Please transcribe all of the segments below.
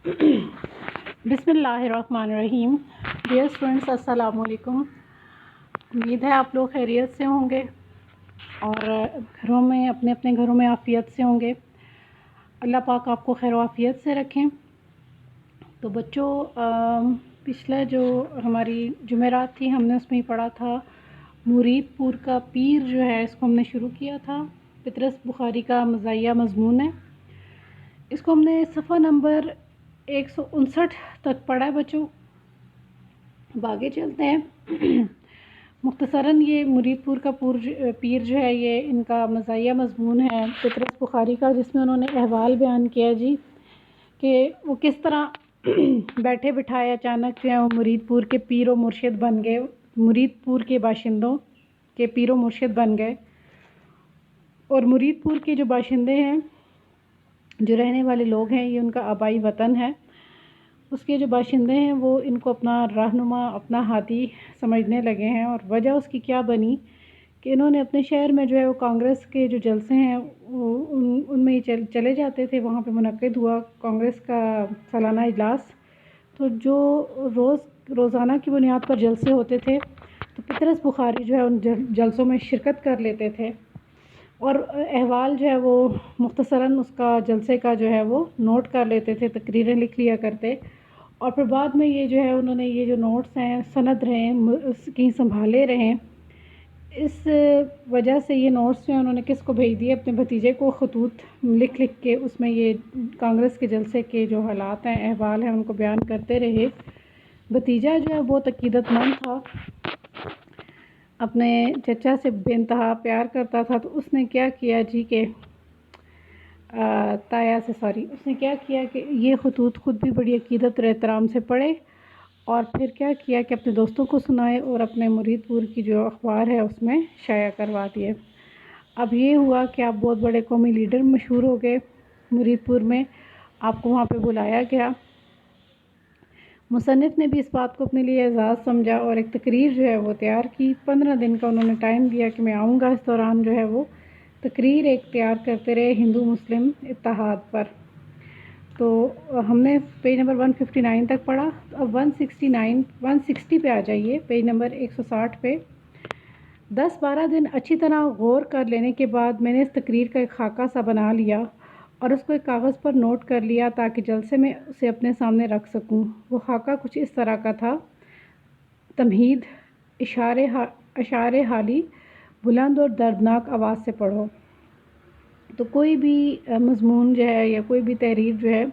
بسم اللہ الرحمن الرحیم. ڈیئر اسٹوڈنٹس، السلام علیکم. امید ہے آپ لوگ خیریت سے ہوں گے اور گھروں میں اپنے اپنے گھروں میں عافیت سے ہوں گے. اللہ پاک آپ کو خیر و عافیت سے رکھیں. تو بچوں، پچھلا جو ہماری جمعرات تھی ہم نے اس میں ہی پڑھا تھا مرید پور کا پیر جو ہے، اس کو ہم نے شروع کیا تھا. پطرس بخاری کا مزاحیہ مضمون ہے. اس کو ہم نے صفحہ نمبر 159 تک پڑھا ہے بچوں. اب آگے چلتے ہیں. مختصراً یہ مرید پور کا پیر جو ہے، یہ ان کا مزاحیہ مضمون ہے پطرس بخاری کا، جس میں انہوں نے احوال بیان کیا جی کہ وہ کس طرح بیٹھے بٹھائے اچانک جو ہے وہ مرید پور کے پیر و مرشد بن گئے، مرید پور کے باشندوں کے پیر و مرشد بن گئے. اور مرید پور کے جو باشندے ہیں، جو رہنے والے لوگ ہیں، یہ ان کا آبائی وطن ہے. اس کے جو باشندے ہیں وہ ان کو اپنا رہنما، اپنا ہادی سمجھنے لگے ہیں. اور وجہ اس کی کیا بنی کہ انہوں نے اپنے شہر میں جو ہے وہ کانگریس کے جو جلسے ہیں ان میں ہی چلے جاتے تھے. وہاں پہ منعقد ہوا کانگریس کا سالانہ اجلاس. تو جو روزانہ کی بنیاد پر جلسے ہوتے تھے تو پطرس بخاری جو ہے ان جلسوں میں شرکت کر لیتے تھے اور احوال جو ہے وہ مختصراً اس کا جلسے کا جو ہے وہ نوٹ کر لیتے تھے، تقریریں لکھ لیا کرتے. اور پھر بعد میں یہ جو ہے انہوں نے یہ جو نوٹس ہیں سند رہے کہیں سنبھالے رہیں. اس وجہ سے یہ نوٹس جو ہیں انہوں نے کس کو بھیج دیے؟ اپنے بھتیجے کو خطوط لکھ لکھ کے اس میں یہ کانگریس کے جلسے کے جو حالات ہیں، احوال ہیں، ان کو بیان کرتے رہے. بھتیجا جو ہے بہت عقیدت مند تھا، اپنے چچا سے بے انتہا پیار کرتا تھا. تو اس نے کیا کیا جی کہ اس نے کیا کیا کہ یہ خطوط خود بھی بڑی عقیدت اور احترام سے پڑھے اور پھر کیا کیا کہ اپنے دوستوں کو سنائے اور اپنے مرید پور کی جو اخبار ہے اس میں شائع کروا دیے. اب یہ ہوا کہ آپ بہت بڑے قومی لیڈر مشہور ہو گئے مرید پور میں، آپ کو وہاں پہ بلایا گیا. مصنف نے بھی اس بات کو اپنے لیے اعزاز سمجھا اور ایک تقریر جو ہے وہ تیار کی. 15 دن کا انہوں نے ٹائم دیا کہ میں آؤں گا. اس دوران جو ہے وہ تقریر ایک تیار کرتے رہے ہندو مسلم اتحاد پر. تو ہم نے پیج نمبر 159 تک پڑھا. اب 160 پہ آ جائیے، پیج نمبر 160 پہ. 10-12 دن اچھی طرح غور کر لینے کے بعد میں نے اس تقریر کا ایک خاکہ سا بنا لیا اور اس کو ایک کاغذ پر نوٹ کر لیا تاکہ جلسے میں اسے اپنے سامنے رکھ سکوں. وہ خاکہ کچھ اس طرح کا تھا: تمہید، اشعار حالی بلند اور دردناک آواز سے پڑھو. تو کوئی بھی مضمون جو ہے یا کوئی بھی تحریر جو ہے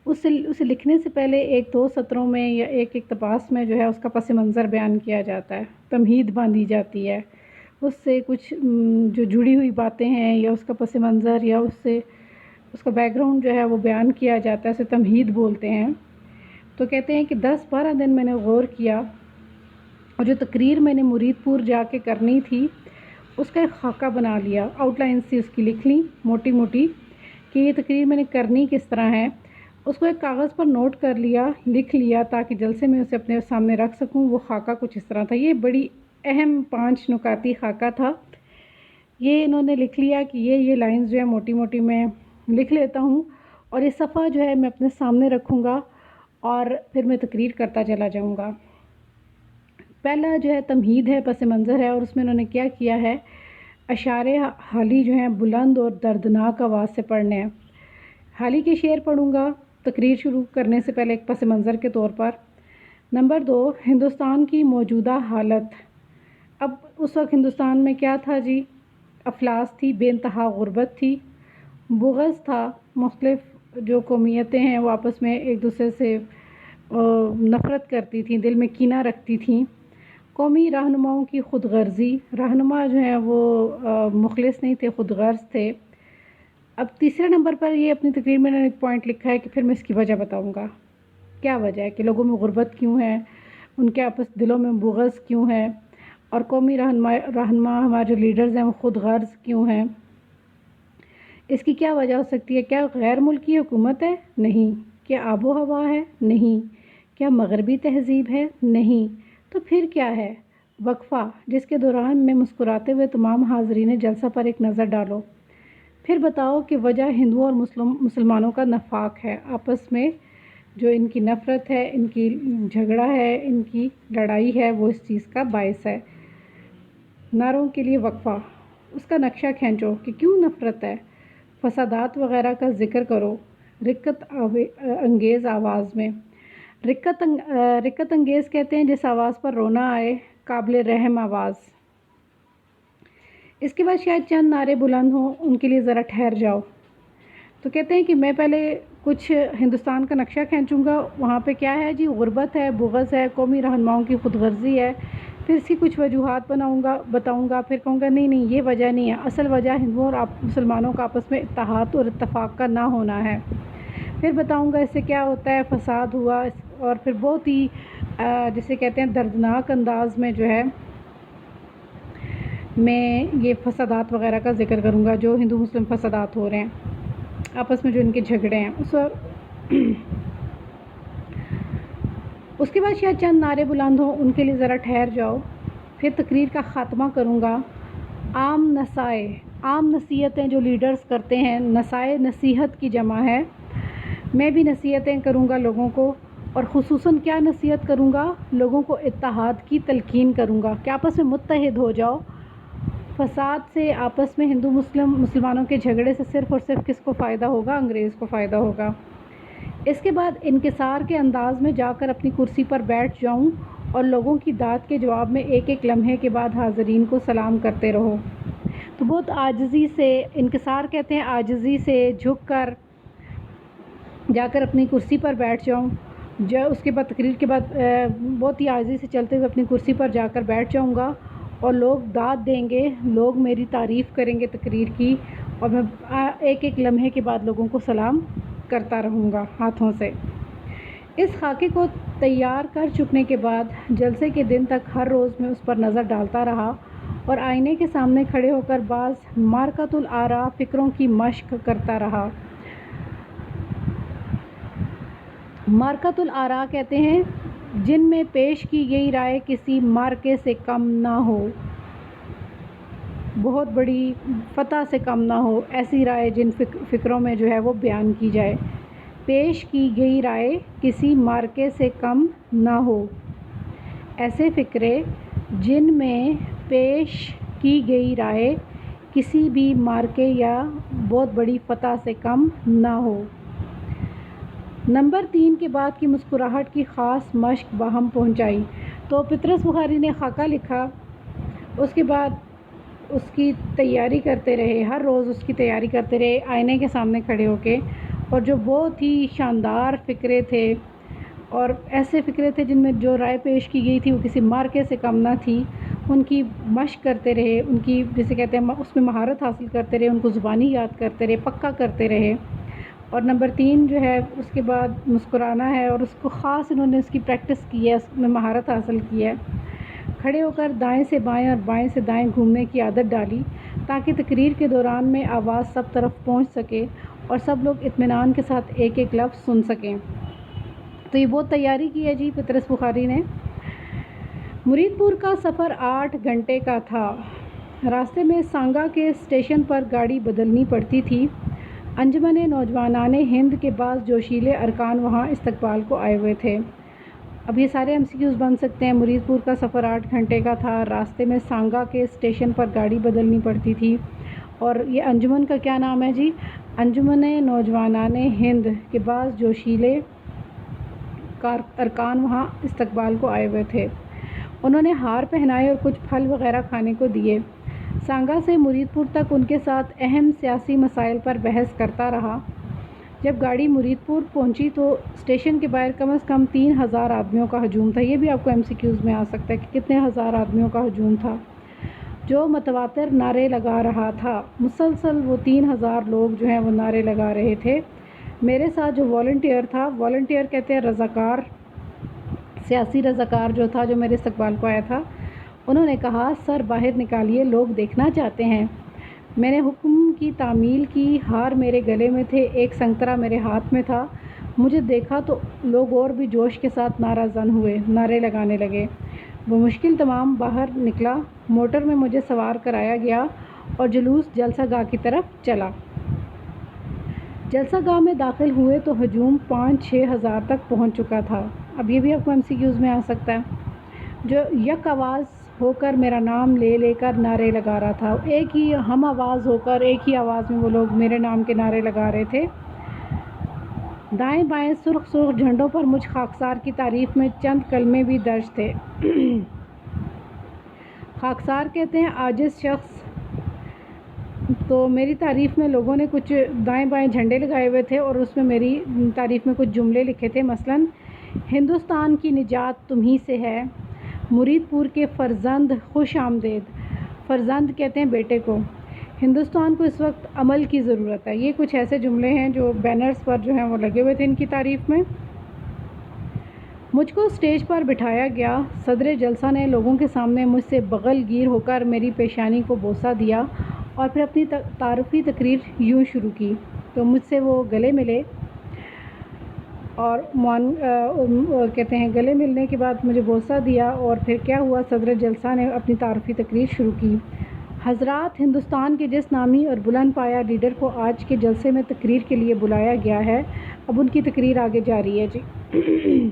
اسے لکھنے سے پہلے 1-2 سطروں میں یا ایک اقتباس میں جو ہے اس کا پس منظر بیان کیا جاتا ہے، تمہید باندھی جاتی ہے. اس سے کچھ جو جڑی ہوئی باتیں ہیں یا اس کا پس منظر یا اس کا بیک گراؤنڈ جو ہے وہ بیان کیا جاتا ہے، اسے تمہید بولتے ہیں. تو کہتے ہیں کہ 10-12 دن میں نے غور کیا اور جو تقریر میں نے مرید پور جا کے کرنی تھی اس کا ایک خاکہ بنا لیا. آؤٹ لائن سے اس کی لکھ لی موٹی موٹی کہ یہ تقریر میں نے کرنی کس طرح ہے. اس کو ایک کاغذ پر نوٹ کر لیا، لکھ لیا تاکہ جلسے میں اسے اپنے سامنے رکھ سکوں. وہ خاکہ کچھ اس طرح تھا. یہ بڑی اہم 5 نکاتی خاکہ تھا. یہ انہوں نے لکھ لیا کہ یہ لائنز جو ہے موٹی موٹی میں لکھ لیتا ہوں اور یہ صفحہ جو ہے میں اپنے سامنے رکھوں گا اور پھر میں تقریر کرتا چلا جاؤں گا. پہلا جو ہے تمہید ہے، پس منظر ہے، اور اس میں انہوں نے کیا کیا ہے، اشعار حالی جو ہیں بلند اور دردناک آواز سے پڑھنے ہیں. حالی کے شعر پڑھوں گا تقریر شروع کرنے سے پہلے ایک پس منظر کے طور پر. نمبر 2، ہندوستان کی موجودہ حالت. اب اس وقت ہندوستان میں کیا تھا جی؟ افلاس تھی، بے انتہا غربت تھی، بغض تھا، مختلف جو قومیتیں ہیں وہ آپس میں ایک دوسرے سے نفرت کرتی تھیں، دل میں کینہ رکھتی تھیں. قومی رہنماؤں کی خود غرضی، رہنما جو ہیں وہ مخلص نہیں تھے، خود غرض تھے. اب تیسرے نمبر پر یہ اپنی تقریر میں نے ایک پوائنٹ لکھا ہے کہ پھر میں اس کی وجہ بتاؤں گا. کیا وجہ ہے کہ لوگوں میں غربت کیوں ہے، ان کے آپس دلوں میں بغض کیوں ہے، اور قومی رہنما ہمارے جو لیڈرز ہیں وہ خود غرض کیوں ہیں. اس کی کیا وجہ ہو سکتی ہے؟ کیا غیر ملکی حکومت ہے؟ نہیں. کیا آب و ہوا ہے؟ نہیں. کیا مغربی تہذیب ہے؟ نہیں. تو پھر کیا ہے؟ وقفہ، جس کے دوران میں مسکراتے ہوئے تمام حاضرین جلسہ پر ایک نظر ڈالو. پھر بتاؤ کہ وجہ ہندوؤں اور مسلمانوں کا نفاق ہے، آپس میں جو ان کی نفرت ہے، ان کی جھگڑا ہے، ان کی لڑائی ہے، وہ اس چیز کا باعث ہے۔ نعروں کے لیے وقفہ، اس کا نقشہ کھینچو کہ کیوں نفرت ہے، فسادات وغیرہ کا ذکر کرو رقت انگیز آواز میں۔ رقت انگیز کہتے ہیں جس آواز پر رونا آئے، قابل رحم آواز۔ اس کے بعد شاید چند نعرے بلند ہوں، ان کے لیے ذرا ٹھہر جاؤ۔ تو کہتے ہیں کہ میں پہلے کچھ ہندوستان کا نقشہ کھینچوں گا، وہاں پہ کیا ہے جی، غربت ہے، بغض ہے، قومی رہنماؤں کی خود غرضی ہے، پھر اس کی کچھ وجوہات بتاؤں گا، پھر کہوں گا نہیں یہ وجہ نہیں ہے، اصل وجہ ہندوؤں اور مسلمانوں کا آپس میں اتحاد اور اتفاق کا نہ ہونا ہے۔ پھر بتاؤں گا اس سے کیا ہوتا ہے، فساد ہوا، اور پھر بہت ہی جسے کہتے ہیں دردناک انداز میں جو ہے میں یہ فسادات وغیرہ کا ذکر کروں گا، جو ہندو مسلم فسادات ہو رہے ہیں آپس میں، جو ان کے جھگڑے ہیں اس کے بعد شاید چند نعرے بلند ہوں، ان کے لیے ذرا ٹھہر جاؤ۔ پھر تقریر کا خاتمہ کروں گا۔ عام نصیحتیں جو لیڈرز کرتے ہیں، نصائح نصیحت کی جمع ہے، میں بھی نصیحتیں کروں گا لوگوں کو، اور خصوصاً کیا نصیحت کروں گا، لوگوں کو اتحاد کی تلقین کروں گا کہ آپس میں متحد ہو جاؤ۔ فساد سے، آپس میں ہندو مسلمانوں کے جھگڑے سے صرف اور صرف کس کو فائدہ ہوگا، انگریز کو فائدہ ہوگا۔ اس کے بعد انکسار کے انداز میں جا کر اپنی کرسی پر بیٹھ جاؤں اور لوگوں کی داد کے جواب میں ایک ایک لمحے کے بعد حاضرین کو سلام کرتے رہو۔ تو بہت عاجزی سے، انکسار کہتے ہیں عاجزی سے جھک کر جا کر اپنی کرسی پر بیٹھ جاؤں، اس کے بعد تقریر کے بعد بہت ہی عاجزی سے چلتے ہوئے اپنی کرسی پر جا کر بیٹھ جاؤں گا، اور لوگ داد دیں گے، لوگ میری تعریف کریں گے تقریر کی، اور میں ایک ایک لمحے کے بعد لوگوں کو سلام کرتا رہوں گا ہاتھوں سے۔ اس خاکے کو تیار کر چکنے کے بعد جلسے کے دن تک ہر روز میں اس پر نظر ڈالتا رہا، اور آئینے کے سامنے کھڑے ہو کر بعض مارکۃ الآراء فکروں کی مشق کرتا رہا۔ مارکۃ الآراء کہتے ہیں جن میں پیش کی گئی رائے کسی مارکے سے کم نہ ہو، بہت بڑی فتح سے کم نہ ہو، ایسی رائے جن فکروں میں جو ہے وہ بیان کی جائے۔ پیش کی گئی رائے کسی مارکے سے کم نہ ہو، ایسے فکرے جن میں پیش کی گئی رائے کسی بھی مارکے یا بہت بڑی فتح سے کم نہ ہو۔ نمبر 3 کے بعد کی مسکراہٹ کی خاص مشق باہم پہنچائی۔ تو پطرس بخاری نے خاکہ لکھا، اس کے بعد اس کی تیاری کرتے رہے، ہر روز اس کی تیاری کرتے رہے آئینے کے سامنے کھڑے ہو کے، اور جو بہت ہی شاندار فکرے تھے، اور ایسے فکرے تھے جن میں جو رائے پیش کی گئی تھی وہ کسی مارکے سے کم نہ تھی، ان کی مشق کرتے رہے، ان کی جسے کہتے ہیں اس میں مہارت حاصل کرتے رہے، ان کو زبانی یاد کرتے رہے، پکا کرتے رہے۔ اور نمبر 3 جو ہے اس کے بعد مسکرانا ہے، اور اس کو خاص انہوں نے اس کی پریکٹس کی ہے، اس میں مہارت حاصل کی ہے۔ کھڑے ہو کر دائیں سے بائیں اور بائیں سے دائیں گھومنے کی عادت ڈالی تاکہ تقریر کے دوران میں آواز سب طرف پہنچ سکے اور سب لوگ اطمینان کے ساتھ ایک ایک لفظ سن سکیں۔ تو یہ بہت تیاری کی ہے جی پطرس بخاری نے۔ مرید پور کا سفر 8 گھنٹے کا تھا۔ راستے میں سانگا کے اسٹیشن پر گاڑی بدلنی پڑتی تھی۔ انجمن نوجوانان ہند کے بعض جوشیلے ارکان وہاں استقبال کو آئے ہوئے تھے۔ اب یہ سارے MCQs بن سکتے ہیں۔ مرید پور کا سفر 8 گھنٹے کا تھا، راستے میں سانگا کے اسٹیشن پر گاڑی بدلنی پڑتی تھی، اور یہ انجمن کا کیا نام ہے جی؟ انجمن نوجوانان ہند کے بعض جوشیلے ارکان وہاں استقبال کو آئے ہوئے تھے۔ انہوں نے ہار پہنائے اور کچھ پھل وغیرہ کھانے کو دیے۔ سانگا سے مرید پور تک ان کے ساتھ اہم سیاسی مسائل پر بحث کرتا رہا۔ جب گاڑی مرید پور پہنچی تو اسٹیشن کے باہر کم از کم 3000 آدمیوں کا ہجوم تھا۔ یہ بھی آپ کو MCQs میں آ سکتا ہے کہ کتنے ہزار آدمیوں کا ہجوم تھا جو متواتر نعرے لگا رہا تھا۔ مسلسل وہ 3000 لوگ جو ہیں وہ نعرے لگا رہے تھے۔ میرے ساتھ جو والنٹیئر تھا، والنٹیئر کہتے ہیں رضاکار، سیاسی رضاکار جو تھا، جو میرے استقبال کو آیا تھا، انہوں نے کہا سر باہر نکالیے، لوگ دیکھنا چاہتے ہیں۔ میں نے حکم کی تعمیل کی، ہار میرے گلے میں تھے، ایک سنگترا میرے ہاتھ میں تھا۔ مجھے دیکھا تو لوگ اور بھی جوش کے ساتھ نعرہ زن ہوئے، نعرے لگانے لگے۔ وہ مشکل تمام باہر نکلا، موٹر میں مجھے سوار کرایا گیا اور جلوس جلسہ گاہ کی طرف چلا۔ جلسہ گاہ میں داخل ہوئے تو ہجوم 5-6 ہزار تک پہنچ چکا تھا۔ اب یہ بھی آپ کو MCQs میں آ سکتا ہے۔ جو یک آواز ہو کر میرا نام لے لے کر نعرے لگا رہا تھا، ایک ہی ہم آواز ہو کر ایک ہی آواز میں وہ لوگ میرے نام کے نعرے لگا رہے تھے۔ دائیں بائیں سرخ سرخ جھنڈوں پر مجھ خاکسار کی تعریف میں چند کلمے بھی درج تھے۔ خاکسار کہتے ہیں عاجز شخص، تو میری تعریف میں لوگوں نے کچھ دائیں بائیں جھنڈے لگائے ہوئے تھے اور اس میں میری تعریف میں کچھ جملے لکھے تھے، مثلاً ہندوستان کی نجات تمہیں سے ہے، مرید پور کے فرزند خوش آمدید۔ فرزند کہتے ہیں بیٹے کو۔ ہندوستان کو اس وقت عمل کی ضرورت ہے۔ یہ کچھ ایسے جملے ہیں جو بینرز پر جو ہیں وہ لگے ہوئے تھے ان کی تعریف میں۔ مجھ کو اسٹیج پر بٹھایا گیا۔ صدر جلسہ نے لوگوں کے سامنے مجھ سے بغل گیر ہو کر میری پیشانی کو بوسہ دیا اور پھر اپنی تعارفی تقریر یوں شروع کی۔ تو مجھ سے وہ گلے ملے اور کہتے ہیں گلے ملنے کے بعد مجھے بوسہ دیا اور پھر کیا ہوا، صدر جلسہ نے اپنی تعارفی تقریر شروع کی۔ حضرات، ہندوستان کے جس نامی اور بلند پایہ لیڈر کو آج کے جلسے میں تقریر کے لیے بلایا گیا ہے، اب ان کی تقریر آگے جاری ہے جی۔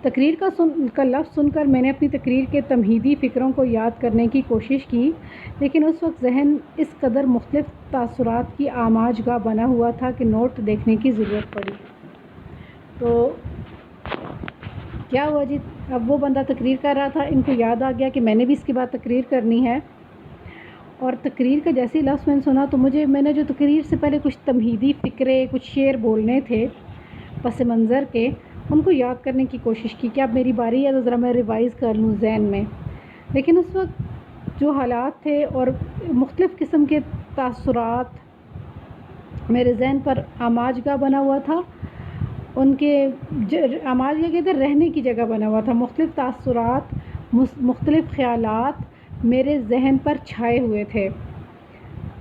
تقریر کا لفظ سن کر میں نے اپنی تقریر کے تمہیدی فکروں کو یاد کرنے کی کوشش کی، لیکن اس وقت ذہن اس قدر مختلف تاثرات کی آماج گاہ بنا ہوا تھا کہ نوٹ دیکھنے کی ضرورت پڑی۔ تو کیا ہوا جی، اب وہ بندہ تقریر کر رہا تھا، ان کو یاد آ گیا کہ میں نے بھی اس کے بعد تقریر کرنی ہے، اور تقریر کا جیسے لفظ میں نے سنا تو میں نے جو تقریر سے پہلے کچھ تمہیدی فکرے، کچھ شعر بولنے تھے پس منظر کے، ان کو یاد کرنے کی کوشش کی کہ اب میری باری ہے تو ذرا میں ریوائز کر لوں ذہن میں۔ لیکن اس وقت جو حالات تھے اور مختلف قسم کے تاثرات میرے ذہن پر آماج گاہ بنا ہوا تھا، ان کے آماج گاہ کہتے رہنے کی جگہ بنا ہوا تھا، مختلف تاثرات، مختلف خیالات میرے ذہن پر چھائے ہوئے تھے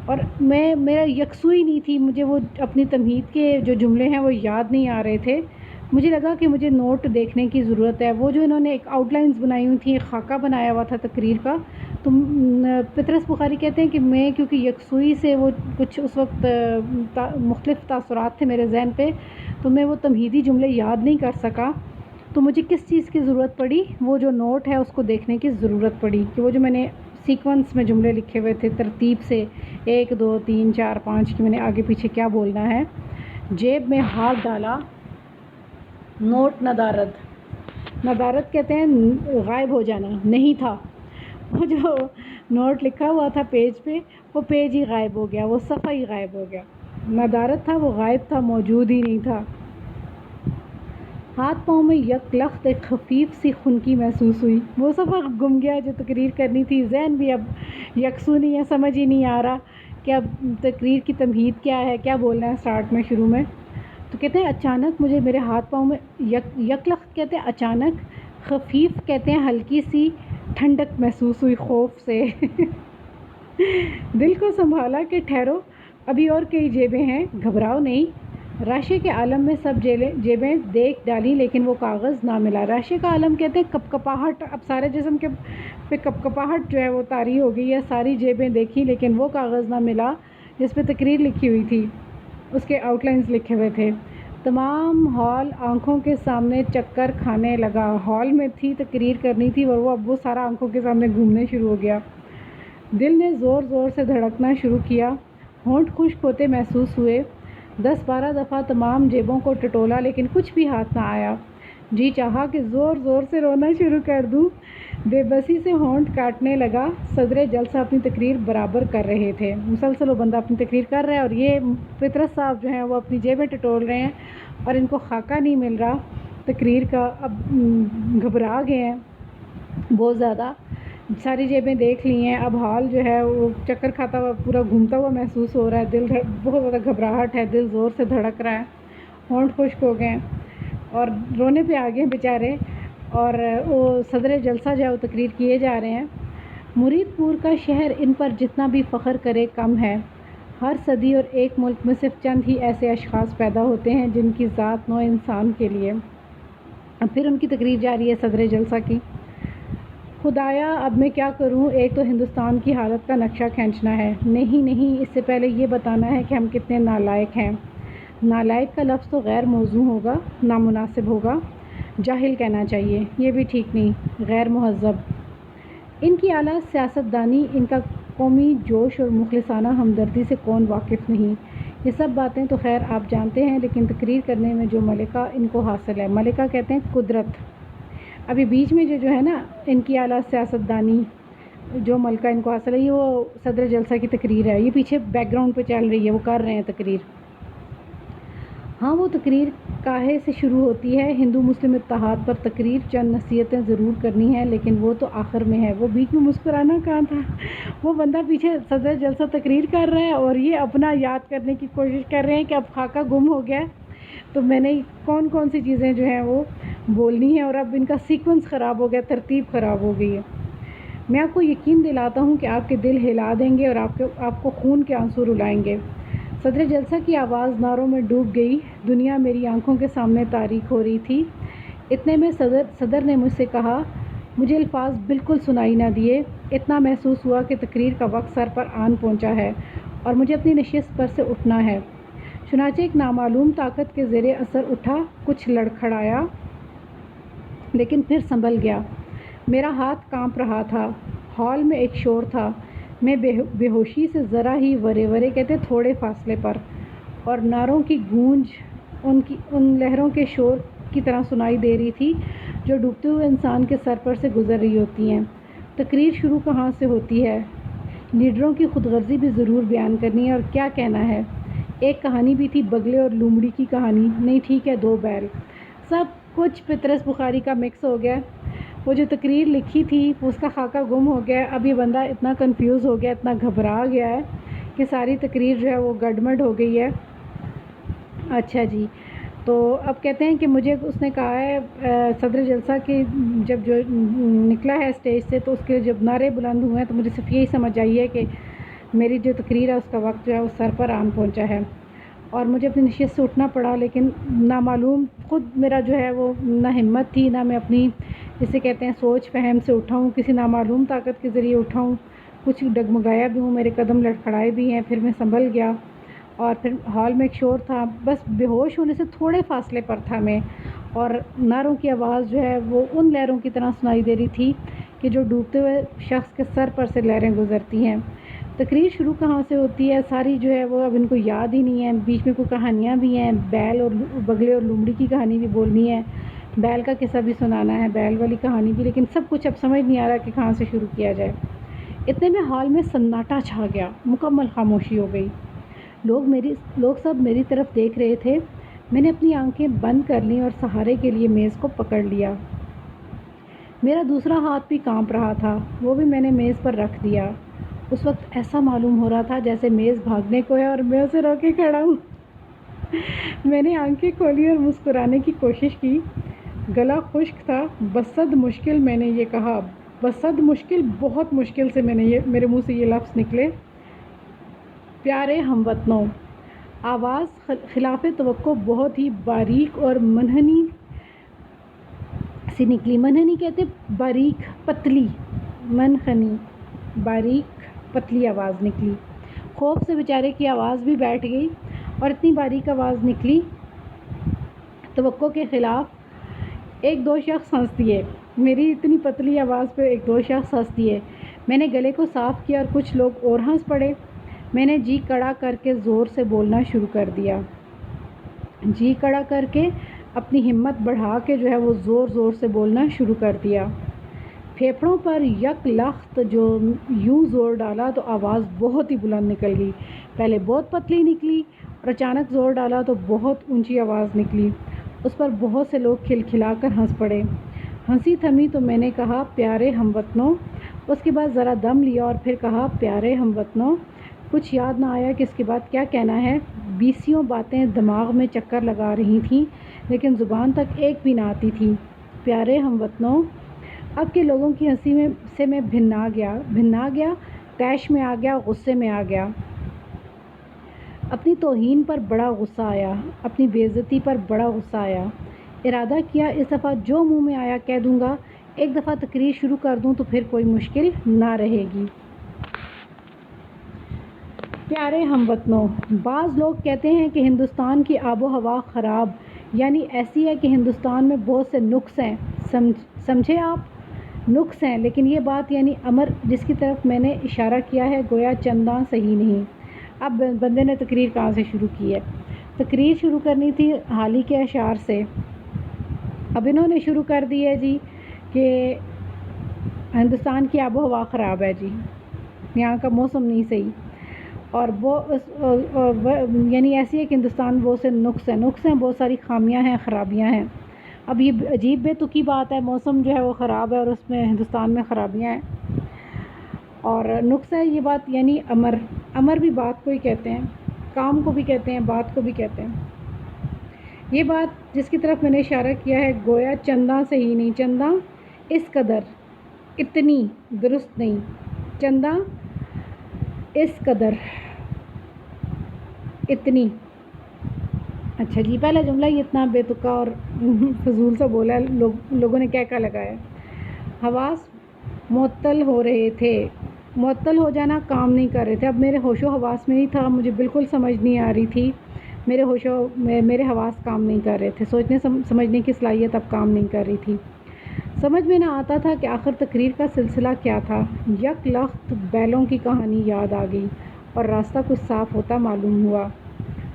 اور میرا یکسوئی نہیں تھی، مجھے وہ اپنی تمہید کے جو جملے ہیں وہ یاد نہیں آ رہے تھے۔ مجھے لگا کہ مجھے نوٹ دیکھنے کی ضرورت ہے۔ وہ جو انہوں نے ایک آؤٹ لائنز بنائی ہوئی تھیں، ایک خاکہ بنایا ہوا تھا تقریر کا، تو پطرس بخاری کہتے ہیں کہ میں کیونکہ یکسوئی سے وہ کچھ اس وقت مختلف تاثرات تھے میرے ذہن پہ، تو میں وہ تمہیدی جملے یاد نہیں کر سکا، تو مجھے کس چیز کی ضرورت پڑی، وہ جو نوٹ ہے اس کو دیکھنے کی ضرورت پڑی کہ وہ جو میں نے سیکوینس میں جملے لکھے ہوئے تھے ترتیب سے 1 2 3 4 5 کہ میں نے آگے پیچھے کیا بولنا ہے۔ جیب میں ہاتھ ڈالا، نوٹ ندارت کہتے ہیں غائب ہو جانا، نہیں تھا، وہ جو نوٹ لکھا ہوا تھا پیج پہ، وہ پیج ہی غائب ہو گیا، وہ صفحہ ہی غائب ہو گیا۔ ندارت تھا، وہ غائب تھا، موجود ہی نہیں تھا۔ ہاتھ پاؤں میں یک لخت ایک خفیف سی خنکی محسوس ہوئی، وہ صفحہ گم گیا جو تقریر کرنی تھی، ذہن بھی اب یکسو نہیں ہے، سمجھ ہی نہیں آ رہا کہ اب تقریر کی تمہید کیا ہے، کیا بولنا ہے اسٹارٹ میں، شروع میں۔ تو کہتے ہیں اچانک مجھے میرے ہاتھ پاؤں میں یک لخت کہتے ہیں اچانک، خفیف کہتے ہیں ہلکی سی ٹھنڈک محسوس ہوئی خوف سے۔ دل کو سنبھالا کہ ٹھہرو، ابھی اور کئی جیبیں ہیں، گھبراؤ نہیں۔ راشے کے عالم میں سب جیبیں دیکھ ڈالی لیکن وہ کاغذ نہ ملا۔ راشے کا عالم کہتے ہیں کپکپاہٹ، اب سارے جسم کے پہ کپکپاہٹ جو ہے وہ طاری ہو گئی ہے، ساری جیبیں دیکھی لیکن وہ کاغذ نہ ملا جس پہ تقریر لکھی ہوئی تھی، اس کے آؤٹ لائنز لکھے ہوئے تھے۔ تمام ہال آنکھوں کے سامنے چکر کھانے لگا۔ ہال میں تھی، تقریر کرنی تھی اور وہ سارا آنکھوں کے سامنے گھومنے شروع ہو گیا۔ دل نے زور زور سے دھڑکنا شروع کیا، ہونٹ خشک ہوتے محسوس ہوئے۔ 10-12 دفعہ تمام جیبوں کو ٹٹولا لیکن کچھ بھی ہاتھ نہ آیا۔ جی چاہا کہ زور زور سے رونا شروع کر دوں، بے بسی سے ہونٹ کاٹنے لگا۔ صدر جلسہ اپنی تقریر برابر کر رہے تھے، مسلسل وہ بندہ اپنی تقریر کر رہا ہے اور یہ پطرس صاحب جو ہیں وہ اپنی جیبیں ٹٹول رہے ہیں اور ان کو خاکہ نہیں مل رہا تقریر کا، اب گھبرا گئے ہیں بہت زیادہ، ساری جیبیں دیکھ لی ہیں، اب حال جو ہے وہ چکر کھاتا ہوا پورا گھومتا ہوا محسوس ہو رہا ہے، دل بہت زیادہ گھبراہٹ ہے، دل زور سے دھڑک رہا ہے، ہونٹ خشک ہو گئے ہیں اور رونے پہ آ گئے ہیں بیچارے، اور وہ صدر جلسہ جو ہے وہ تقریر کیے جا رہے ہیں۔ مرید پور کا شہر ان پر جتنا بھی فخر کرے کم ہے۔ ہر صدی اور ایک ملک میں صرف چند ہی ایسے اشخاص پیدا ہوتے ہیں جن کی ذات نوع انسان کے لیے۔ اب پھر ان کی تقریر جاری ہے صدر جلسہ کی۔ خدایا اب میں کیا کروں، ایک تو ہندوستان کی حالت کا نقشہ کھینچنا ہے، نہیں اس سے پہلے یہ بتانا ہے کہ ہم کتنے نالائق ہیں۔ نالائق کا لفظ تو غیر موزوں ہوگا، نامناسب ہوگا، جاہل کہنا چاہیے، یہ بھی ٹھیک نہیں، غیر مہذب۔ ان کی اعلیٰ سیاست دانی، ان کا قومی جوش اور مخلصانہ ہمدردی سے کون واقف نہیں۔ یہ سب باتیں تو خیر آپ جانتے ہیں، لیکن تقریر کرنے میں جو ملکہ ان کو حاصل ہے، ملکہ کہتے ہیں قدرت، ابھی بیچ میں جو ہے نا ان کی اعلیٰ سیاست دانی جو ملکہ ان کو حاصل ہے، یہ وہ صدر جلسہ کی تقریر ہے، یہ پیچھے بیک گراؤنڈ پہ چل رہی ہے، وہ کر رہے ہیں تقریر۔ ہاں وہ تقریر کاہے سے شروع ہوتی ہے، ہندو مسلم اتحاد پر تقریر، چند نصیحتیں ضرور کرنی ہیں، لیکن وہ تو آخر میں ہے۔ وہ بیچ میں مسکرانا کہاں تھا، وہ بندہ پیچھے صدر جلسہ تقریر کر رہا ہے اور یہ اپنا یاد کرنے کی کوشش کر رہے ہیں کہ اب خاکہ گم ہو گیا ہے، تو میں نے کون سی چیزیں جو ہیں وہ بولنی ہیں، اور اب ان کا سیکوینس خراب ہو گیا، ترتیب خراب ہو گئی ہے۔ میں آپ کو یقین دلاتا ہوں کہ آپ کے دل ہلا دیں گے اور آپ کو خون کے آنسو رلائیں گے۔ صدر جلسہ کی آواز نعروں میں ڈوب گئی، دنیا میری آنکھوں کے سامنے تاریک ہو رہی تھی۔ اتنے میں صدر نے مجھ سے کہا، مجھے الفاظ بالکل سنائی نہ دیے، اتنا محسوس ہوا کہ تقریر کا وقت سر پر آن پہنچا ہے اور مجھے اپنی نشست پر سے اٹھنا ہے۔ چنانچہ ایک نامعلوم طاقت کے زیر اثر اٹھا، کچھ لڑکھڑایا، لیکن پھر سنبھل گیا۔ میرا ہاتھ کانپ رہا تھا، ہال میں ایک شور تھا، میں بے ہوشی سے ذرا ہی ورے کہتے تھوڑے فاصلے پر، اور نعروں کی گونج ان لہروں کے شور کی طرح سنائی دے رہی تھی جو ڈوبتے ہوئے انسان کے سر پر سے گزر رہی ہوتی ہیں۔ تقریر شروع کہاں سے ہوتی ہے؟ لیڈروں کی خود غرضی بھی ضرور بیان کرنی ہے، اور کیا کہنا ہے۔ ایک کہانی بھی تھی، بگلے اور لومڑی کی کہانی، نہیں ٹھیک ہے، 2 بیل، سب کچھ پطرس بخاری کا مکس ہو گیا۔ وہ جو تقریر لکھی تھی اس کا خاکہ گم ہو گیا۔ اب یہ بندہ اتنا کنفیوز ہو گیا، اتنا گھبرا گیا ہے کہ ساری تقریر جو ہے وہ گڈمڈ ہو گئی ہے۔ اچھا جی، تو اب کہتے ہیں کہ مجھے اس نے کہا ہے صدر جلسہ کی جب جو نکلا ہے اسٹیج سے، تو اس کے جب نعرے بلند ہوئے ہیں تو مجھے صرف یہی سمجھ آئی ہے کہ میری جو تقریر ہے اس کا وقت جو ہے اس سر پر آن پہنچا ہے اور مجھے اپنی نشست سے اٹھنا پڑا، لیکن نامعلوم خود میرا جو ہے وہ نہ ہمت تھی، نہ میں اپنی جسے کہتے ہیں سوچ فہم سے اٹھا ہوں، کسی نامعلوم طاقت کے ذریعے اٹھا ہوں، کچھ ڈگمگایا بھی ہوں، میرے قدم لڑکھڑائے بھی ہیں، پھر میں سنبھل گیا، اور پھر ہال میں ایک شور تھا، بس بے ہوش ہونے سے تھوڑے فاصلے پر تھا میں، اور نعروں کی آواز جو ہے وہ ان لہروں کی طرح سنائی دے رہی تھی کہ جو ڈوبتے ہوئے شخص کے سر پر سے لہریں گزرتی ہیں۔ تقریر شروع کہاں سے ہوتی ہے، ساری جو ہے وہ اب ان کو یاد ہی نہیں ہے، بیچ میں کوئی کہانیاں بھی ہیں، بیل اور بگلے اور لومڑی کی کہانی بھی بولنی ہے، بیل کا قصہ بھی سنانا ہے، بیل والی کہانی بھی، لیکن سب کچھ اب سمجھ نہیں آ رہا کہ کہاں سے شروع کیا جائے۔ اتنے میں ہال میں سناٹا چھا گیا، مکمل خاموشی ہو گئی، لوگ سب میری طرف دیکھ رہے تھے۔ میں نے اپنی آنکھیں بند کر لیں اور سہارے کے لیے میز کو پکڑ لیا۔ میرا دوسرا ہاتھ بھی کانپ رہا تھا، وہ بھی میں نے میز پر رکھ دیا۔ اس وقت ایسا معلوم ہو رہا تھا جیسے میز بھاگنے کو ہے اور میں اسے روکے کھڑا ہوں۔ میں نے آنکھیں کھولی اور مسکرانے کی کوشش کی، گلا خشک تھا۔ بصد مشکل میں نے یہ کہا، بصد مشکل، بہت مشکل سے میرے منہ سے یہ لفظ نکلے، پیارے ہم وطنوں۔ آواز خلاف توقع بہت ہی باریک اور منحنی سی نکلی۔ منحنی کہتے باریک پتلی، منحنی باریک پتلی آواز نکلی۔ خوف سے بیچارے کی آواز بھی بیٹھ گئی اور اتنی باریک آواز نکلی، توقع کے خلاف۔ 1-2 شخص ہنس دیے، میری اتنی پتلی آواز پہ 1-2 شخص ہنس دیے۔ میں نے گلے کو صاف کیا اور کچھ لوگ اور ہنس پڑے۔ میں نے جی کڑا کر کے زور سے بولنا شروع کر دیا، جی کڑا کر کے اپنی ہمت بڑھا کے جو ہے وہ زور سے بولنا شروع کر دیا۔ پھیپھڑوں پر یک لخت جو یوں زور ڈالا تو آواز بہت ہی بلند نکل گئی، پہلے بہت پتلی نکلی اور اچانک زور ڈالا تو بہت اونچی آواز نکلی۔ اس پر بہت سے لوگ کھلکھلا کر ہنس پڑے۔ ہنسی تھمی تو میں نے کہا، پیارے ہم وطنوں۔ اس کے بعد ذرا دم لیا اور پھر کہا، پیارے ہم وطنوں۔ کچھ یاد نہ آیا کہ اس کے بعد کیا کہنا ہے۔ 20 باتیں دماغ میں چکر لگا رہی تھیں لیکن زبان تک ایک بھی نہ آتی تھی۔ پیارے ہم وطنوں۔ اب کے لوگوں کی ہنسی سے میں بھنا گیا، طیش میں آ گیا، غصے میں آ گیا۔ اپنی توہین پر بڑا غصہ آیا، اپنی بے عزتی پر بڑا غصہ آیا۔ ارادہ کیا اس دفعہ جو منہ میں آیا کہہ دوں گا، ایک دفعہ تقریر شروع کر دوں تو پھر کوئی مشکل نہ رہے گی۔ پیارے ہم وطنوں، بعض لوگ کہتے ہیں کہ ہندوستان کی آب و ہوا خراب، یعنی ایسی ہے کہ ہندوستان میں بہت سے نقص ہیں۔ سمجھے آپ، نقص ہیں، لیکن یہ بات یعنی امر جس کی طرف میں نے اشارہ کیا ہے گویا چنداں صحیح نہیں۔ اب بندے نے تقریر کہاں سے شروع کی ہے؟ تقریر شروع کرنی تھی حالی کے اشعار سے۔ اب انہوں نے شروع کر دی ہے جی کہ ہندوستان کی آب و ہوا خراب ہے جی، یہاں کا موسم نہیں صحیح، اور یعنی ایسی ہے کہ ہندوستان بہت سے نقص ہیں، بہت ساری خامیاں ہیں، خرابیاں ہیں۔ اب یہ عجیب بے تکی بات ہے، موسم جو ہے وہ خراب ہے اور اس میں ہندوستان میں خرابیاں ہیں اور نقص ہے، یہ بات یعنی امر بھی بات کو ہی کہتے ہیں، کام کو بھی کہتے ہیں، بات کو بھی کہتے ہیں۔ یہ بات جس کی طرف میں نے اشارہ کیا ہے گویا چنداں صحیح نہیں، چنداں اس قدر، اتنی درست نہیں، چنداں اس قدر، اتنی۔ اچھا جی، پہلا جملہ یہ اتنا بے تکا اور فضول سا بولا، لوگوں نے کیا لگایا۔ حواس معطل ہو رہے تھے، معطل ہو جانا، کام نہیں کر رہے تھے۔ اب میرے ہوش و حواس میں نہیں تھا، مجھے بالکل سمجھ نہیں آ رہی تھی، میرے حواس کام نہیں کر رہے تھے، سوچنے سمجھنے کی صلاحیت اب کام نہیں کر رہی تھی۔ سمجھ میں نہ آتا تھا کہ آخر تقریر کا سلسلہ کیا تھا۔ یک لخت بیلوں کی کہانی یاد آ گئی اور راستہ کچھ صاف ہوتا معلوم ہوا۔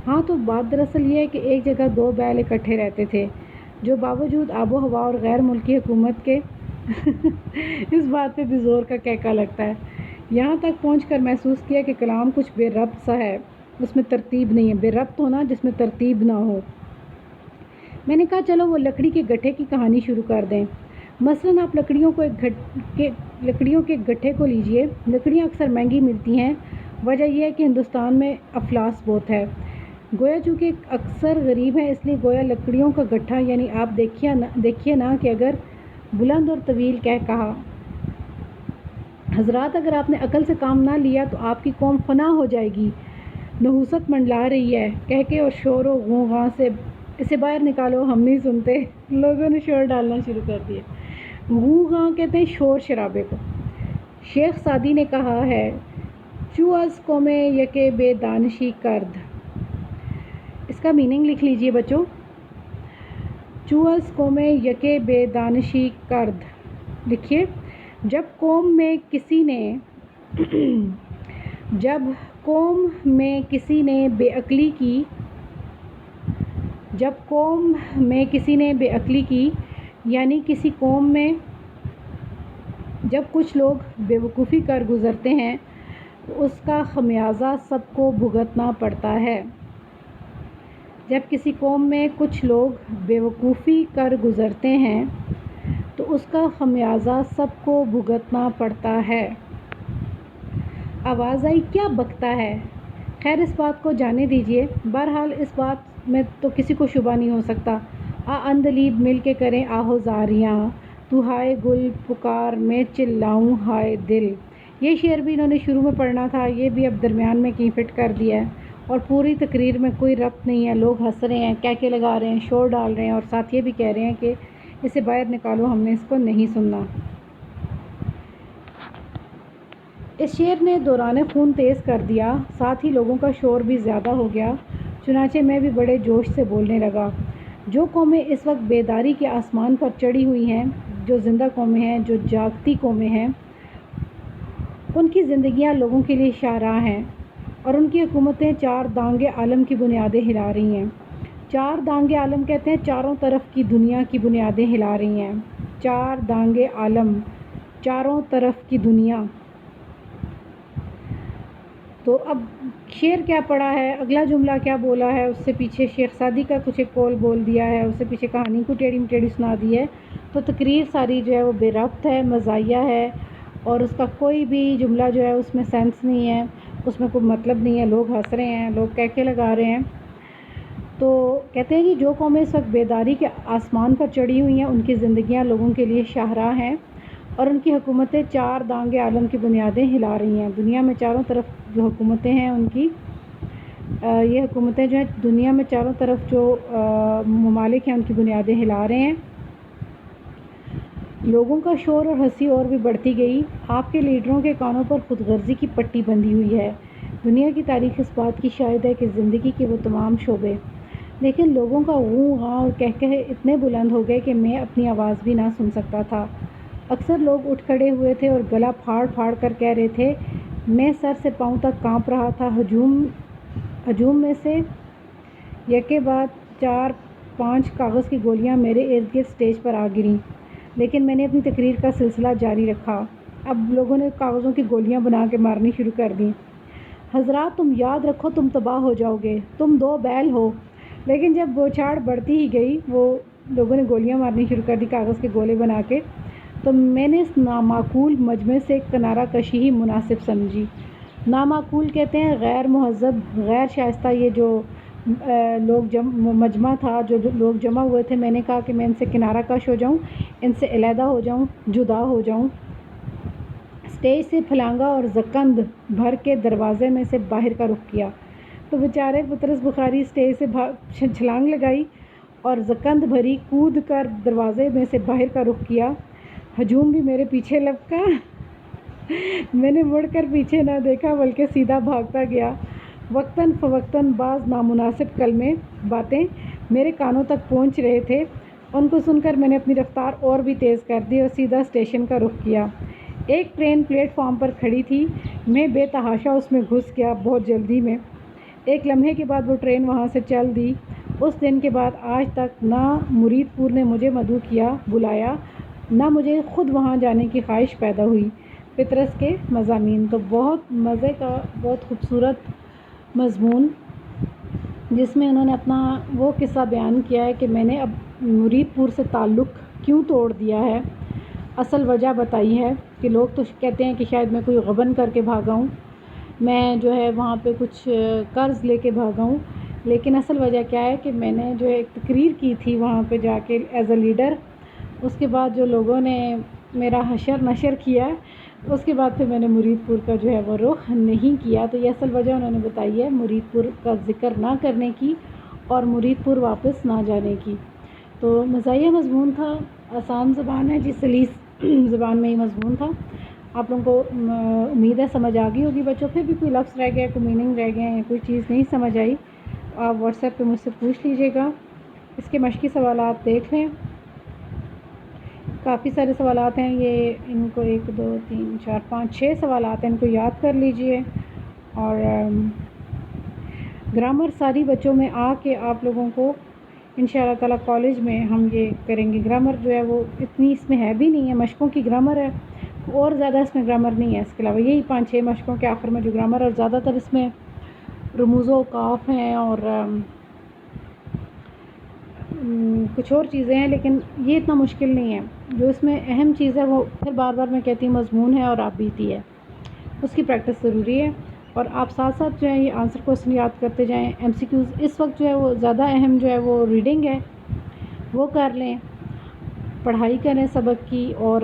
ہاں، تو بات دراصل یہ ہے کہ ایک جگہ دو بیل اکٹھے رہتے تھے، جو باوجود آب و ہوا اور غیر ملکی حکومت کے اس بات پہ بھی زور کا کہکا لگتا ہے۔ یہاں تک پہنچ کر محسوس کیا کہ کلام کچھ بے ربط سا ہے، اس میں ترتیب نہیں ہے۔ بے ربط ہونا جس میں ترتیب نہ ہو۔ میں نے کہا چلو وہ لکڑی کے گٹھے کی کہانی شروع کر دیں۔ مثلاً آپ لکڑیوں کے گٹھے کو لیجئے۔ لکڑیاں اکثر مہنگی ملتی ہیں، وجہ یہ ہے کہ ہندوستان میں افلاس بہت ہے، گویا چونکہ اکثر غریب ہیں، اس لیے گویا لکڑیوں کا گٹھا، یعنی آپ دیکھیے نا کہ اگر بلند اور طویل کہا، حضرات اگر آپ نے عقل سے کام نہ لیا تو آپ کی قوم فنا ہو جائے گی، نحوست منڈلا رہی ہے، کہکے اور شور و غوغاں سے اسے باہر نکالو، ہم نہیں سنتے۔ لوگوں نے شور ڈالنا شروع کر دیا۔ غوغاں کہتے ہیں شور شرابے کو۔ شیخ سعدی نے کہا ہے، چو از قوم یکے بے دانشی کرد۔ اس کا میننگ لکھ لیجئے بچوں، چو از قوم یکے بے دانشی کرد۔ لکھیے، جب قوم میں کسی نے بے عقلی کی، یعنی کسی قوم میں جب کچھ لوگ بے وقوفی کر گزرتے ہیں تو اس کا خمیازہ سب کو بھگتنا پڑتا ہے۔ جب کسی قوم میں کچھ لوگ بے وقوفی کر گزرتے ہیں تو اس کا خمیازہ سب کو بھگتنا پڑتا ہے۔ آواز آئی، کیا بکتا ہے؟ خیر اس بات کو جانے دیجئے، بہرحال اس بات میں تو کسی کو شبہ نہیں ہو سکتا۔ عندلیب مل کے کریں آہو زاریاں، تو ہائے گل پکار میں چلاؤں ہائے دل۔ یہ شعر بھی انہوں نے شروع میں پڑھنا تھا، یہ بھی اب درمیان میں کہیں فٹ کر دیا ہے، اور پوری تقریر میں کوئی ربط نہیں ہے، لوگ ہنس رہے ہیں، کہکے لگا رہے ہیں، شور ڈال رہے ہیں، اور ساتھ یہ بھی کہہ رہے ہیں کہ اسے باہر نکالو، ہم نے اس کو نہیں سننا۔ اس شعر نے دوران خون تیز کر دیا، ساتھ ہی لوگوں کا شور بھی زیادہ ہو گیا، چنانچہ میں بھی بڑے جوش سے بولنے لگا۔ جو قومیں اس وقت بیداری کے آسمان پر چڑھی ہوئی ہیں، جو زندہ قومیں ہیں، جو جاگتی قومیں ہیں، ان کی زندگیاں لوگوں کے لیے شاہراہ ہیں، اور ان کی حکومتیں چار دانگے عالم کی بنیادیں ہلا رہی ہیں۔ چار دانگے عالم کہتے ہیں چاروں طرف کی دنیا کی بنیادیں ہلا رہی ہیں۔ چار دانگے عالم، چاروں طرف کی دنیا۔ تو اب شعر کیا پڑھا ہے، اگلا جملہ کیا بولا ہے، اس سے پیچھے شیخ سعدی کا کچھ ایک قول بول دیا ہے، اس سے پیچھے کہانی کو ٹیڑھی مٹیڑھی سنا دی ہے، تو تقریر ساری جو ہے وہ بے ربط ہے، مزاحیہ ہے، اور اس کا کوئی بھی جملہ جو ہے اس میں سینس نہیں ہے، اس میں کوئی مطلب نہیں ہے، لوگ ہنس رہے ہیں، لوگ کہکے لگا رہے ہیں۔ تو کہتے ہیں کہ جو قومیں اس وقت بیداری کے آسمان پر چڑھی ہوئی ہیں، ان کی زندگیاں لوگوں کے لیے شاہراہ ہیں، اور ان کی حکومتیں چار دانگے عالم کی بنیادیں ہلا رہی ہیں۔ دنیا میں چاروں طرف جو حکومتیں ہیں ان کی یہ حکومتیں جو ہیں دنیا میں چاروں طرف جو ممالک ہیں ان کی بنیادیں ہلا رہے ہیں۔ لوگوں کا شور اور ہنسی اور بھی بڑھتی گئی۔ آپ کے لیڈروں کے کانوں پر خود غرضی کی پٹی بندھی ہوئی ہے۔ دنیا کی تاریخ اس بات کی شاہد ہے کہ زندگی کے وہ تمام شعبے، لیکن لوگوں کا غوں غاں اور کہکہے اتنے بلند ہو گئے کہ میں اپنی آواز بھی نہ سن سکتا تھا۔ اکثر لوگ اٹھ کھڑے ہوئے تھے اور گلا پھاڑ پھاڑ کر کہہ رہے تھے۔ میں سر سے پاؤں تک کانپ رہا تھا۔ ہجوم میں سے یکے بعد 4-5 کاغذ کی گولیاں میرے ارد گرد اسٹیج پر آ گریں، لیکن میں نے اپنی تقریر کا سلسلہ جاری رکھا۔ اب لوگوں نے کاغذوں کی گولیاں بنا کے مارنی شروع کر دیں۔ حضرات، تم یاد رکھو، تم تباہ ہو جاؤ گے، تم 2 بیل ہو۔ لیکن جب بوچھاڑ بڑھتی ہی گئی، وہ لوگوں نے گولیاں مارنی شروع کر دی کاغذ کے گولے بنا کے، تو میں نے اس نامعقول مجمع سے کنارہ کشی ہی مناسب سمجھی۔ نامعقول کہتے ہیں غیر مہذب، غیر شائستہ، یہ جو لوگ مجمع تھا، جو لوگ جمع ہوئے تھے، میں نے کہا کہ میں ان سے کنارہ کش ہو جاؤں، ان سے علیحدہ ہو جاؤں، جدا ہو جاؤں۔ اسٹیج سے پھلانگا اور زکند بھر کے دروازے میں سے باہر کا رخ کیا تو بیچارے پطرس بخاری اسٹیج سے چھلانگ لگائی اور زکند بھری کود کر دروازے میں سے باہر کا رخ کیا۔ ہجوم بھی میرے پیچھے لپکا۔ میں نے مڑ کر پیچھے نہ دیکھا بلکہ سیدھا بھاگتا گیا۔ وقتاً فوقتاً بعض نامناسب کلمے باتیں میرے کانوں تک پہنچ رہے تھے۔ ان کو سن کر میں نے اپنی رفتار اور بھی تیز کر دی اور سیدھا اسٹیشن کا رخ کیا۔ ایک ٹرین پلیٹ فارم پر کھڑی تھی۔ میں بے تحاشا اس میں گھس گیا، بہت جلدی میں۔ ایک لمحے کے بعد وہ ٹرین وہاں سے چل دی۔ اس دن کے بعد آج تک نہ مرید پور نے مجھے مدعو کیا، بلایا، نہ مجھے خود وہاں جانے کی خواہش پیدا ہوئی۔ پطرس کے مضامین تو بہت مزے کا، بہت خوبصورت مضمون، جس میں انہوں نے اپنا وہ قصہ بیان کیا ہے کہ میں نے اب مرید پور سے تعلق کیوں توڑ دیا ہے۔ اصل وجہ بتائی ہے کہ لوگ تو کہتے ہیں کہ شاید میں کوئی غبن کر کے بھاگا ہوں، میں جو ہے وہاں پہ کچھ قرض لے کے بھاگا ہوں، لیکن اصل وجہ کیا ہے کہ میں نے جو ایک تقریر کی تھی وہاں پہ جا کے ایز اے لیڈر، اس کے بعد جو لوگوں نے میرا حشر نشر کیا، اس کے بعد پھر میں نے مرید پور کا جو ہے وہ رخ نہیں کیا۔ تو یہ اصل وجہ انہوں نے بتائی ہے مرید پور کا ذکر نہ کرنے کی اور مرید پور واپس نہ جانے کی۔ تو مزاحیہ مضمون تھا، آسان زبان ہے جی، سلیس زبان میں ہی مضمون تھا۔ آپ لوگوں کو امید ہے سمجھ آ گئی ہوگی بچوں۔ پھر بھی کوئی لفظ رہ گیا، کوئی میننگ رہ گیا یا کوئی چیز نہیں سمجھ آئی، آپ واٹس ایپ پہ مجھ سے پوچھ لیجیے گا۔ اس کے مشقی سوالات دیکھ لیں، کافی سارے سوالات ہیں، یہ ان کو 1 2 3 4 5 6 سوالات ہیں، ان کو یاد کر لیجئے۔ اور گرامر ساری بچوں میں آ کے آپ لوگوں کو انشاءاللہ تعالیٰ کالج میں ہم یہ کریں گے۔ گرامر جو ہے وہ اتنی اس میں ہے بھی نہیں ہے، مشقوں کی گرامر ہے اور زیادہ اس میں گرامر نہیں ہے، اس کے علاوہ یہی 5-6 مشقوں کے آخر میں جو گرامر، اور زیادہ تر اس میں رموز و اوقاف ہیں اور کچھ اور چیزیں ہیں، لیکن یہ اتنا مشکل نہیں ہے۔ جو اس میں اہم چیز ہے وہ پھر بار بار میں کہتی ہوں مضمون ہے اور آپ بیتی ہے، اس کی پریکٹس ضروری ہے۔ اور آپ ساتھ ساتھ جو ہے یہ آنسر کوسچن یاد کرتے جائیں۔ ایم سی کیوز اس وقت جو ہے وہ زیادہ اہم جو ہے وہ ریڈنگ ہے، وہ کر لیں، پڑھائی کریں سبق کی، اور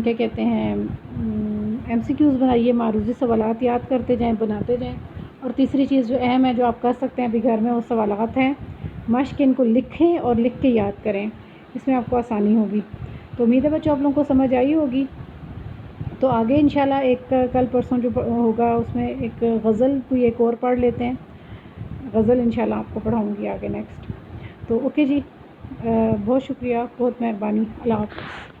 کیا کہتے ہیں ایم سی کیوز بنائیے، معروضی سوالات یاد کرتے جائیں، بناتے جائیں۔ اور تیسری چیز جو اہم ہے جو آپ کر سکتے ہیں ابھی گھر میں، وہ سوالات ہیں، مشق ان کو لکھیں اور لکھ کے یاد کریں، اس میں آپ کو آسانی ہوگی۔ تو امید ہے بچوں آپ لوگوں کو سمجھ آئی ہوگی۔ تو آگے انشاءاللہ ایک کل پرسوں جو ہوگا اس میں ایک غزل کوئی ایک اور پڑھ لیتے ہیں، غزل انشاءاللہ آپ کو پڑھاؤں گی آگے نیکسٹ۔ تو اوکے جی، بہت شکریہ، بہت مہربانی، اللہ حافظ۔